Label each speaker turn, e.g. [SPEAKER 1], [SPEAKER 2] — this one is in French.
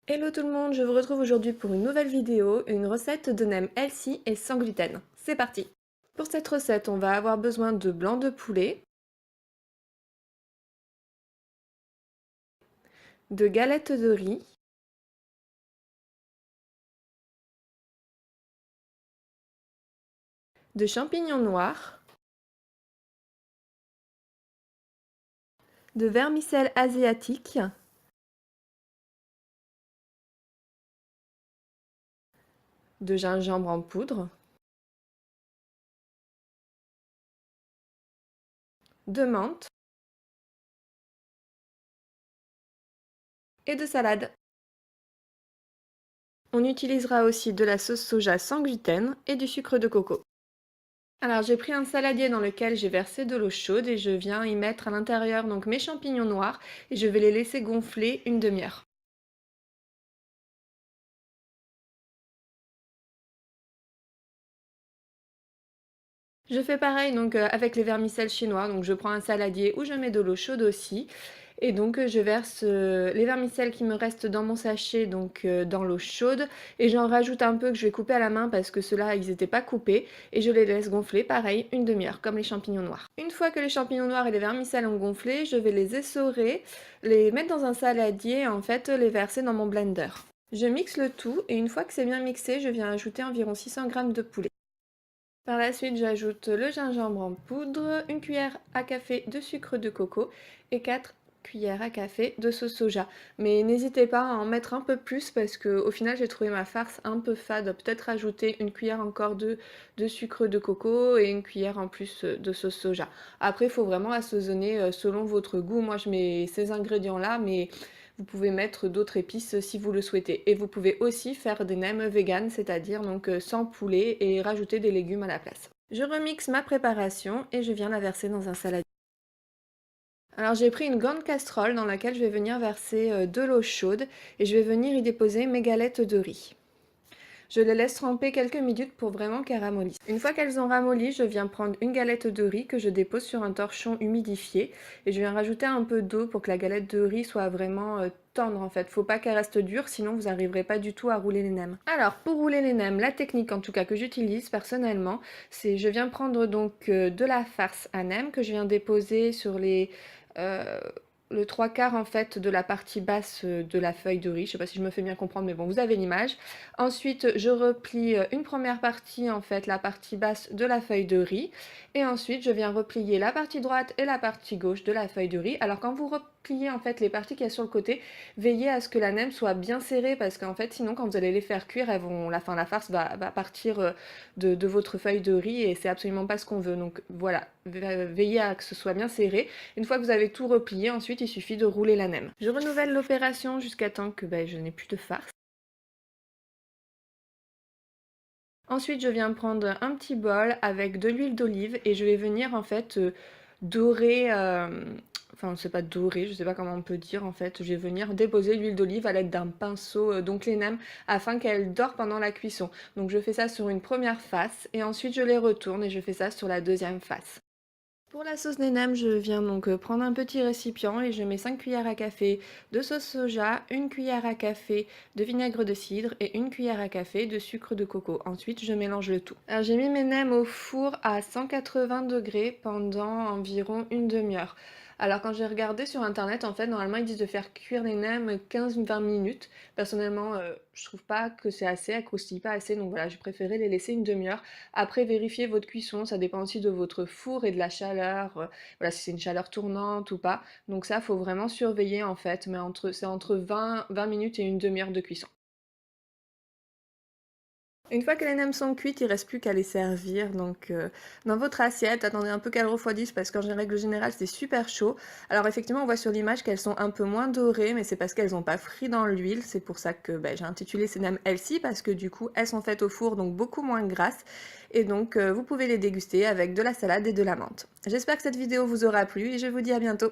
[SPEAKER 1] Hello tout le monde, je vous retrouve aujourd'hui pour une nouvelle vidéo, une recette de nem healthy et sans gluten. C'est parti! Pour cette recette, on va avoir besoin de blanc de poulet, de galettes de riz, de champignons noirs, de vermicelle asiatique, de gingembre en poudre, de menthe et de salade. On utilisera aussi de la sauce soja sans gluten et du sucre de coco. Alors j'ai pris un saladier dans lequel j'ai versé de l'eau chaude et je viens y mettre à l'intérieur donc mes champignons noirs et je vais les laisser gonfler une demi-heure. Je fais pareil donc avec les vermicelles chinois, donc je prends un saladier où je mets de l'eau chaude aussi et donc je verse les vermicelles qui me restent dans mon sachet donc dans l'eau chaude et j'en rajoute un peu que je vais couper à la main parce que ceux-là ils n'étaient pas coupés et je les laisse gonfler pareil une demi-heure comme les champignons noirs. Une fois que les champignons noirs et les vermicelles ont gonflé, je vais les essorer, les mettre dans un saladier et en fait les verser dans mon blender. Je mixe le tout et une fois que c'est bien mixé, je viens ajouter environ 600 g de poulet. Par la suite, j'ajoute le gingembre en poudre, une cuillère à café de sucre de coco et 4 cuillères à café de sauce soja. Mais n'hésitez pas à en mettre un peu plus parce que au final j'ai trouvé ma farce un peu fade. Peut-être ajouter une cuillère encore de sucre de coco et une cuillère en plus de sauce soja. Après, il faut vraiment assaisonner selon votre goût. Moi je mets ces ingrédients-là, mais vous pouvez mettre d'autres épices si vous le souhaitez. Et vous pouvez aussi faire des nems vegan, c'est-à-dire donc sans poulet et rajouter des légumes à la place. Je remixe ma préparation et je viens la verser dans un saladier. Alors j'ai pris une grande casserole dans laquelle je vais venir verser de l'eau chaude et je vais venir y déposer mes galettes de riz. Je les laisse tremper quelques minutes pour vraiment qu'elles ramollissent. Une fois qu'elles ont ramolli, je viens prendre une galette de riz que je dépose sur un torchon humidifié et je viens rajouter un peu d'eau pour que la galette de riz soit vraiment tendre en fait. Faut pas qu'elle reste dure, sinon vous n'arriverez pas du tout à rouler les nems. Alors pour rouler les nems, la technique en tout cas que j'utilise personnellement, c'est je viens prendre donc de la farce à nems que je viens déposer sur euh, le trois quarts en fait de la partie basse de la feuille de riz. Je sais pas si je me fais bien comprendre, mais bon, vous avez l'image. Ensuite, je replie une première partie, en fait, la partie basse de la feuille de riz. Et ensuite, je viens replier la partie droite et la partie gauche de la feuille de riz. Alors, quand vous repliez, en fait, les parties qu'il y a sur le côté, veillez à ce que la nem soit bien serrée parce qu'en fait, sinon, quand vous allez les faire cuire, la farce va partir de votre feuille de riz et c'est absolument pas ce qu'on veut. Donc, voilà, veillez à que ce soit bien serré. Une fois que vous avez tout replié, ensuite, il suffit de rouler la nem. Je renouvelle l'opération jusqu'à temps que je n'ai plus de farce. Ensuite, je viens prendre un petit bol avec de l'huile d'olive et je vais venir en fait dorer, enfin c'est pas dorer, je sais pas comment on peut dire en fait, je vais venir déposer l'huile d'olive à l'aide d'un pinceau, donc les nems, afin qu'elle dore pendant la cuisson. Donc je fais ça sur une première face et ensuite je les retourne et je fais ça sur la deuxième face. Pour la sauce des nems, je viens donc prendre un petit récipient et je mets 5 cuillères à café de sauce soja, une cuillère à café de vinaigre de cidre et une cuillère à café de sucre de coco. Ensuite, je mélange le tout. Alors j'ai mis mes nems au four à 180 degrés pendant environ une demi-heure. Alors quand j'ai regardé sur internet, en fait, normalement ils disent de faire cuire les nems 15-20 minutes. Personnellement, je trouve pas que c'est assez, elles croustillent pas assez, donc voilà, j'ai préféré les laisser une demi-heure. Après, vérifiez votre cuisson, ça dépend aussi de votre four et de la chaleur, voilà, si c'est une chaleur tournante ou pas. Donc ça, faut vraiment surveiller en fait, mais c'est entre 20 minutes et une demi-heure de cuisson. Une fois que les nems sont cuites, il ne reste plus qu'à les servir donc dans votre assiette. Attendez un peu qu'elles refroidissent parce qu'en règle générale, c'est super chaud. Alors effectivement, on voit sur l'image qu'elles sont un peu moins dorées, mais c'est parce qu'elles n'ont pas frit dans l'huile. C'est pour ça que j'ai intitulé ces nems healthy parce que du coup, elles sont faites au four, donc beaucoup moins grasses. Et donc, vous pouvez les déguster avec de la salade et de la menthe. J'espère que cette vidéo vous aura plu et je vous dis à bientôt.